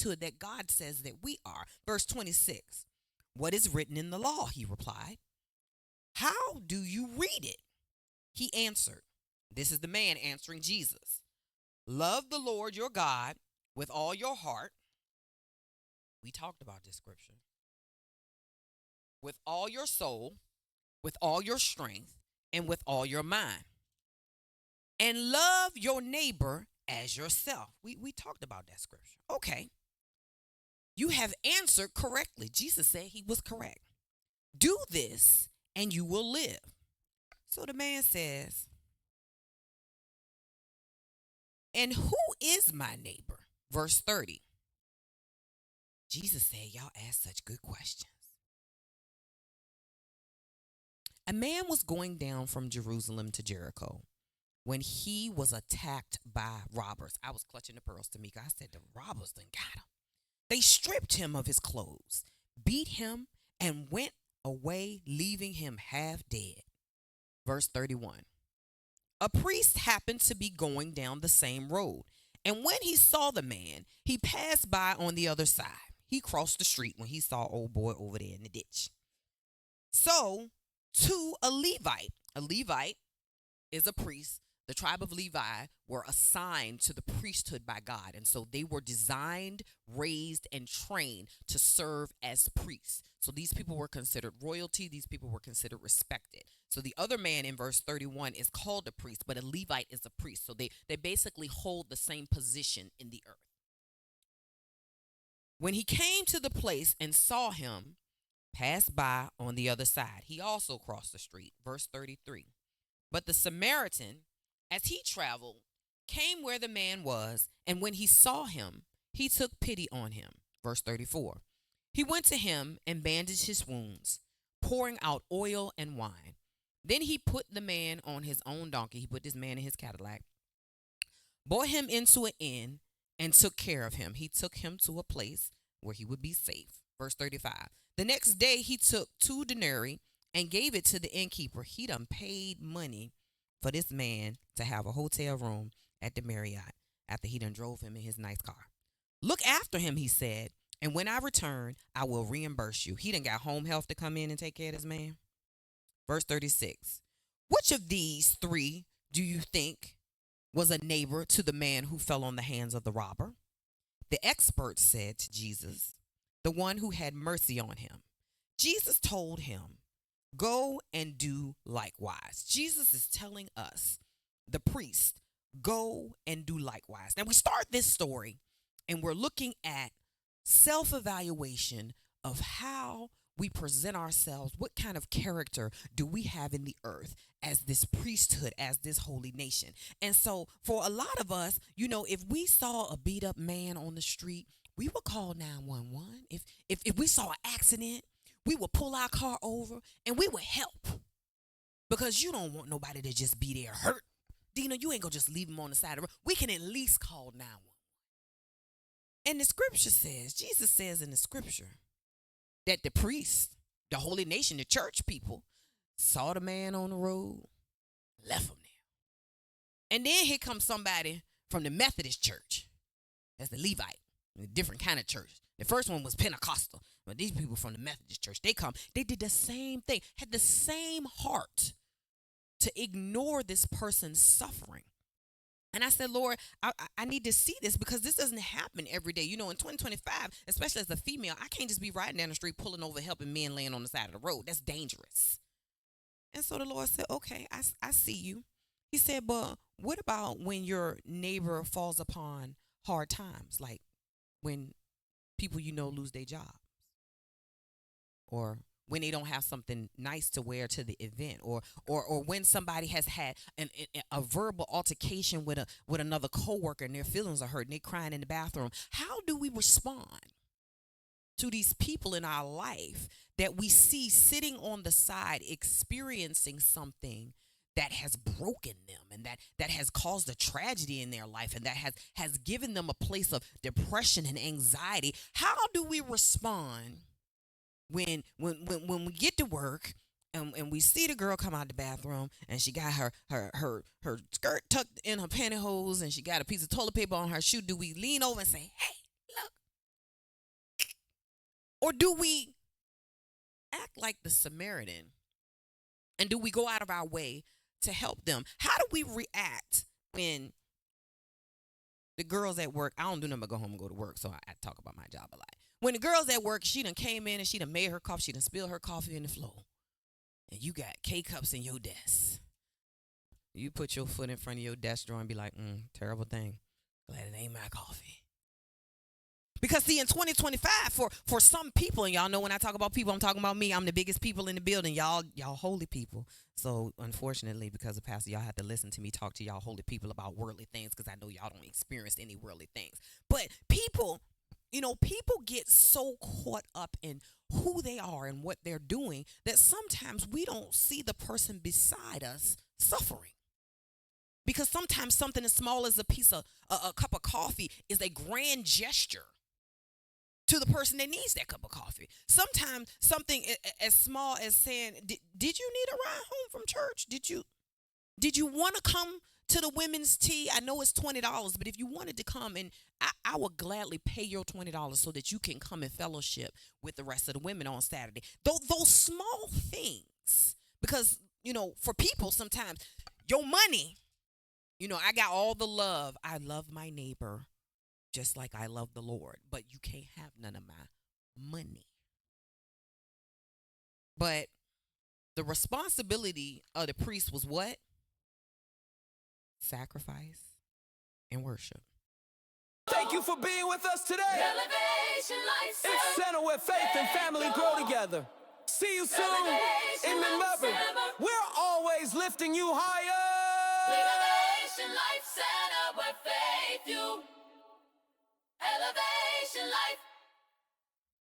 priesthood that God says that we are. Verse 26. What is written in the law? He replied. How do you read it? He answered. This is the man answering Jesus. Love the Lord your God with all your heart. We talked about this scripture. With all your soul, with all your strength, and with all your mind. And love your neighbor as yourself. We talked about that scripture. Okay. You have answered correctly. Jesus said he was correct. Do this and you will live. So the man says, and who is my neighbor? Verse 30. Jesus said, y'all ask such good questions. A man was going down from Jerusalem to Jericho when he was attacked by robbers. I was clutching the pearls, Tamika. I said, the robbers done got him. They stripped him of his clothes, beat him, and went away, leaving him half dead. Verse 31. A priest happened to be going down the same road, and when he saw the man, he passed by on the other side. He crossed the street when he saw old boy over there in the ditch. So, to a Levite is a priest. The tribe of Levi were assigned to the priesthood by God. And so they were designed, raised, and trained to serve as priests. So these people were considered royalty. These people were considered respected. So the other man in verse 31 is called a priest, but a Levite is a priest. So they basically hold the same position in the earth. When he came to the place and saw him, passed by on the other side, he also crossed the street. Verse 33. But the Samaritan, as he traveled, came where the man was, and when he saw him, he took pity on him. Verse 34. He went to him and bandaged his wounds, pouring out oil and wine. Then he put the man on his own donkey. He put this man in his Cadillac, brought him into an inn, and took care of him. He took him to a place where he would be safe. Verse 35. The next day he took 2 denarii and gave it to the innkeeper. He done paid money for this man to have a hotel room at the Marriott after he done drove him in his nice car. Look after him, he said, and when I return, I will reimburse you. He done got home health to come in and take care of this man. Verse 36. Which of these 3 do you think was a neighbor to the man who fell on the hands of the robber? The expert said to Jesus, the one who had mercy on him. Jesus told him, go and do likewise. Jesus is telling us, the priest, go and do likewise. Now we start this story and we're looking at self-evaluation of how we present ourselves. What kind of character do we have in the earth as this priesthood, as this holy nation? And so for a lot of us, if we saw a beat up man on the street, we would call 911. If we saw an accident, we would pull our car over and we would help, because you don't want nobody to just be there hurt. Dina, you ain't gonna just leave them on the side of the road. We can at least call 911. And the scripture says, Jesus says in the scripture, that the priest, the holy nation, the church people, saw the man on the road, left him there. And then here comes somebody from the Methodist church. That's the Levite, a different kind of church. The first one was Pentecostal, but these people from the Methodist church, they did the same thing, had the same heart to ignore this person's suffering. And I said, Lord, I need to see this, because this doesn't happen every day. In 2025, especially as a female, I can't just be riding down the street pulling over helping men laying on the side of the road. That's dangerous. And so the Lord said, okay, I see you. He said, but what about when your neighbor falls upon hard times, like when people lose their jobs, or when they don't have something nice to wear to the event, or when somebody has had a verbal altercation with another coworker and their feelings are hurt and they're crying in the bathroom? How do we respond to these people in our life that we see sitting on the side experiencing something that has broken them, and that has caused a tragedy in their life, and that has given them a place of depression and anxiety? How do we respond when we get to work and we see the girl come out the bathroom and she got her skirt tucked in her pantyhose and she got a piece of toilet paper on her shoe? Do we lean over and say, hey, look, Or do we act like the Samaritan? And do we go out of our way to help them? How do we react when the girls at work, I don't do nothing but go home and go to work, so I talk about my job a lot. When the girls at work, she done came in and she done made her coffee, she done spilled her coffee in the floor. And you got K-cups in your desk. You put your foot in front of your desk drawer and be like, terrible thing. Glad it ain't my coffee. Because see, in 2025, for some people, and y'all know when I talk about people, I'm talking about me. I'm the biggest people in the building. Y'all holy people. So unfortunately, because of Pastor, y'all have to listen to me talk to y'all holy people about worldly things, because I know y'all don't experience any worldly things. But people, people get so caught up in who they are and what they're doing that sometimes we don't see the person beside us suffering. Because sometimes something as small as a cup of coffee is a grand gesture to the person that needs that cup of coffee. Sometimes something as small as saying, did you need a ride home from church? Did you want to come to the women's tea? I know it's $20, but if you wanted to come, and I would gladly pay your $20 so that you can come and fellowship with the rest of the women on Saturday. Those small things, because, for people sometimes, your money, I got all the love. I love my neighbor just like I love the Lord, but you can't have none of my money. But the responsibility of the priest was what? Sacrifice and worship. Thank you for being with us today. Elevation Life Center. It's center where faith and family grow together. See you soon. And remember, we're always lifting you higher. Elevation Life Center, where faith you. Elevation Life.